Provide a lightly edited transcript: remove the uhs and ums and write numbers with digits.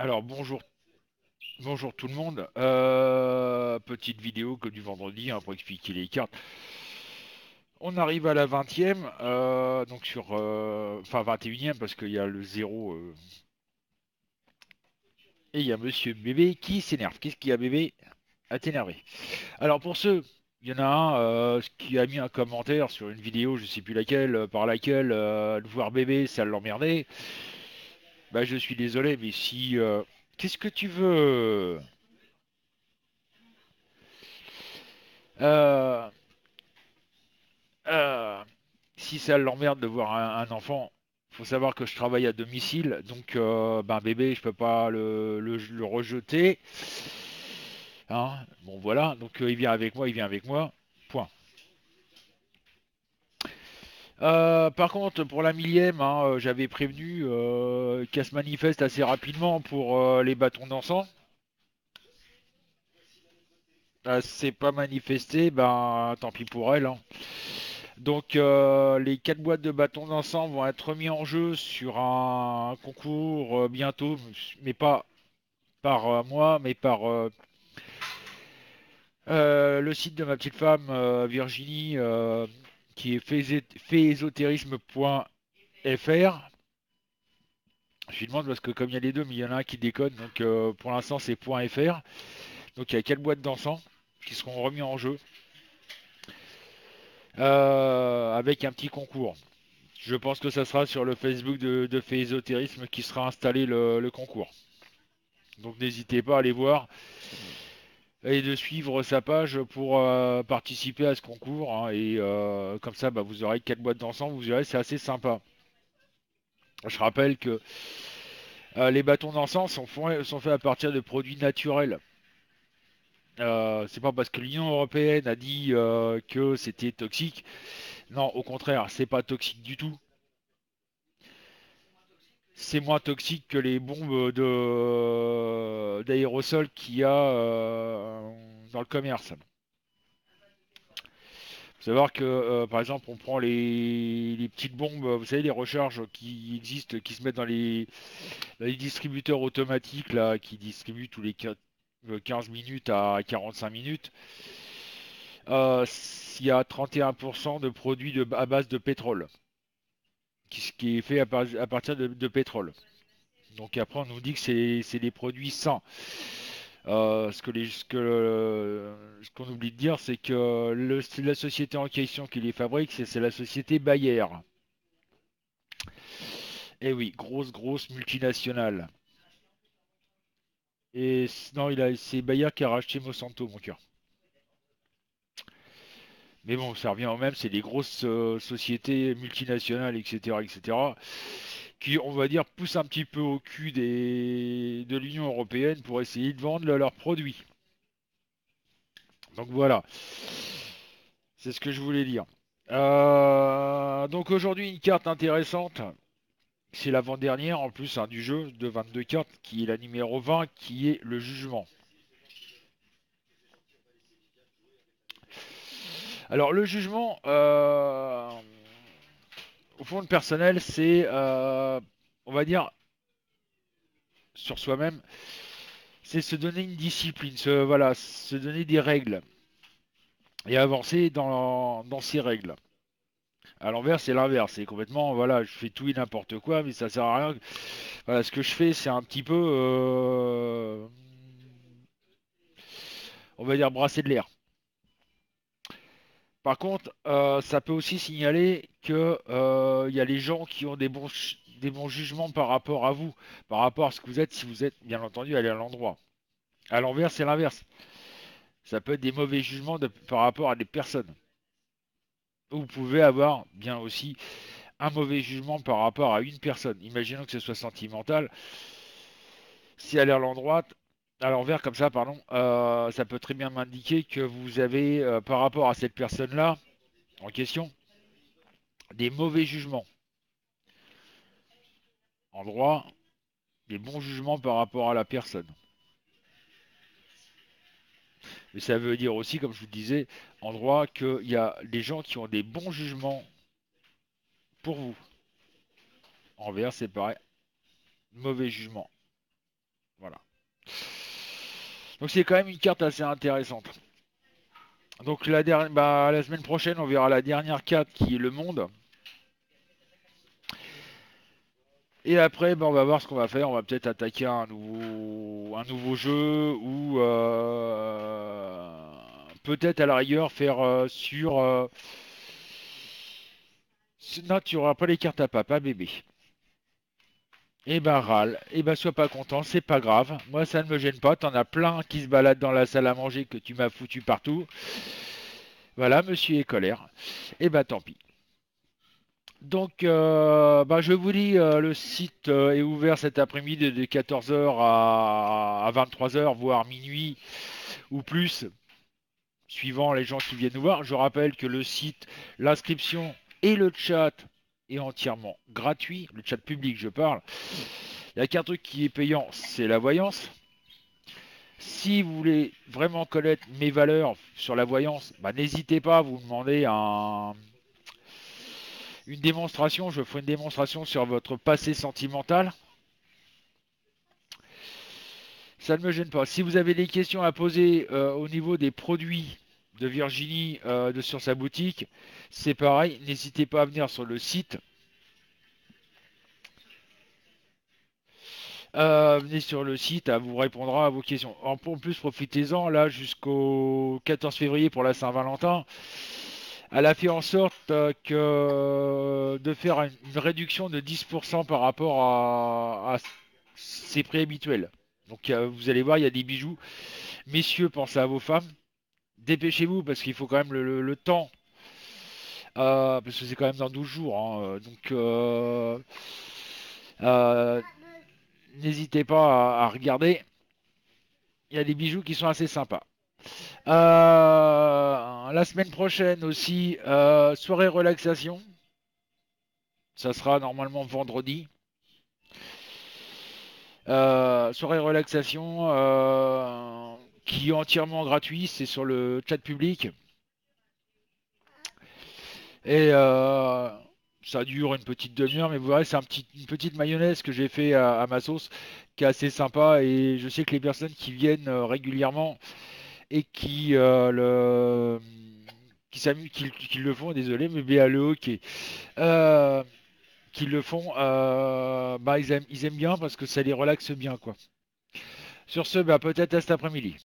Alors bonjour tout le monde. Petite vidéo que du vendredi pour expliquer les cartes. On arrive à la 20e, donc enfin 21e parce qu'il y a le zéro et il y a Monsieur Bébé qui s'énerve. Qu'est-ce qu'il y a Bébé à t'énerver? Alors pour ceux, il y en a un qui a mis un commentaire sur une vidéo, je sais plus laquelle, par laquelle de voir Bébé ça l'emmerdait. Bah je suis désolé, mais si qu'est-ce que tu veux? Euh, Euh, Si ça l'emmerde de voir un enfant, faut savoir que je travaille à domicile, donc ben bébé, je peux pas le rejeter. Hein, bon voilà, donc il vient avec moi, il vient avec moi. Point. Par contre, pour la millième, j'avais prévenu qu'elle se manifeste assez rapidement pour les bâtons d'encens. C'est pas manifesté, ben tant pis pour elle, hein. Donc les 4 boîtes de bâtons d'encens vont être mis en jeu sur un concours bientôt, mais pas par moi, mais par le site de ma petite femme Virginie, qui est faisésotérisme.fr. Je lui demande parce que comme il y a les deux, mais il y en a un qui déconne, donc pour l'instant c'est .fr. Donc il y a 4 boîtes d'encens qui seront remis en jeu avec un petit concours. Je pense que ça sera sur le Facebook de Fait Ésotérisme qui sera installé le concours. Donc n'hésitez pas à aller voir et de suivre sa page pour participer à ce concours, hein. Et comme ça, bah, vous aurez 4 boîtes d'ensemble, vous verrez, c'est assez sympa. Je rappelle que les bâtons d'encens sont faits à partir de produits naturels. C'est pas parce que l'Union européenne a dit que c'était toxique. Non, au contraire, c'est pas toxique du tout. C'est moins toxique que les bombes de d'aérosol qu'il y a dans le commerce. Faut savoir que, par exemple, on prend les petites bombes, vous savez, les recharges qui existent, qui se mettent dans les distributeurs automatiques là, qui distribuent tous les 15 minutes à 45 minutes. Il y a 31% de produits à base de pétrole, qui est fait à partir de pétrole. Donc après, on nous dit que c'est des produits sains. Ce qu'on oublie de dire, c'est que la société en question qui les fabrique, c'est la société Bayer. Eh oui, grosse multinationale. Et non, c'est Bayer qui a racheté Monsanto, mon cœur. Mais bon, ça revient au même, c'est des grosses sociétés multinationales, etc., qui, on va dire, poussent un petit peu au cul de l'Union européenne pour essayer de vendre leurs produits. Donc voilà, c'est ce que je voulais dire. Donc aujourd'hui, une carte intéressante. C'est l'avant-dernière en plus du jeu de 22 cartes, qui est la numéro 20, qui est le jugement. Alors le jugement, au fond le personnel, c'est, on va dire, sur soi-même, c'est se donner une discipline, voilà, se donner des règles et avancer dans ces règles. À l'envers, c'est l'inverse, c'est complètement, voilà, je fais tout et n'importe quoi, mais ça sert à rien. Voilà, ce que je fais, c'est un petit peu, on va dire, brasser de l'air. Par contre, ça peut aussi signaler que il y a les gens qui ont des bons jugements par rapport à vous, par rapport à ce que vous êtes, si vous êtes bien entendu allé à l'endroit. À l'envers, c'est l'inverse. Ça peut être des mauvais jugements par rapport à des personnes. Vous pouvez avoir bien aussi un mauvais jugement par rapport à une personne. Imaginons que ce soit sentimental. Si elle est à l'envers comme ça, pardon, ça peut très bien m'indiquer que vous avez, par rapport à cette personne-là en question, des mauvais jugements. En droit, des bons jugements par rapport à la personne. Mais ça veut dire aussi, comme je vous le disais, en droit, qu'il y a des gens qui ont des bons jugements pour vous. Envers, c'est pareil, mauvais jugement. Voilà. Donc c'est quand même une carte assez intéressante. Donc la semaine prochaine, on verra la dernière carte qui est le monde. Et après, on va voir ce qu'on va faire. On va peut-être attaquer un nouveau jeu ou peut-être à la rigueur faire non, tu auras pas les cartes à papa, bébé. Eh ben râle, eh ben sois pas content, c'est pas grave. Moi ça ne me gêne pas, t'en as plein qui se baladent dans la salle à manger que tu m'as foutu partout. Voilà, monsieur est colère. Eh ben tant pis. Donc je vous dis, le site est ouvert cet après-midi de 14 heures à 23 heures, voire minuit ou plus, suivant les gens qui viennent nous voir. Je rappelle que le site, l'inscription et le chat est entièrement gratuit. Le chat public, je parle. Il n'y a qu'un truc qui est payant, c'est la voyance. Si vous voulez vraiment connaître mes valeurs sur la voyance, n'hésitez pas à vous demander une démonstration. Je ferai une démonstration sur votre passé sentimental. Ça ne me gêne pas. Si vous avez des questions à poser au niveau des produits de Virginie sur sa boutique, c'est pareil. N'hésitez pas à venir sur le site. Venez sur le site, elle vous répondra à vos questions. En plus, profitez-en là jusqu'au 14 février pour la Saint-Valentin. Elle a fait en sorte de faire une réduction de 10% par rapport à ses prix habituels. Donc vous allez voir, il y a des bijoux. Messieurs, pensez à vos femmes. Dépêchez-vous parce qu'il faut quand même le temps. Parce que c'est quand même dans 12 jours, hein. Donc euh, n'hésitez pas à regarder. Il y a des bijoux qui sont assez sympas. La semaine prochaine aussi, soirée relaxation. Ça sera normalement vendredi. Soirée relaxation qui est entièrement gratuit. C'est sur le chat public. Et ça dure une petite demi-heure, mais vous verrez, c'est une petite mayonnaise que j'ai fait à ma sauce, qui est assez sympa. Et je sais que les personnes qui viennent régulièrement et qui s'amusent, qui le font, désolé, mais BALE, euh, qui le font, ils aiment bien parce que ça les relaxe bien, quoi. Sur ce, peut-être à cet après-midi.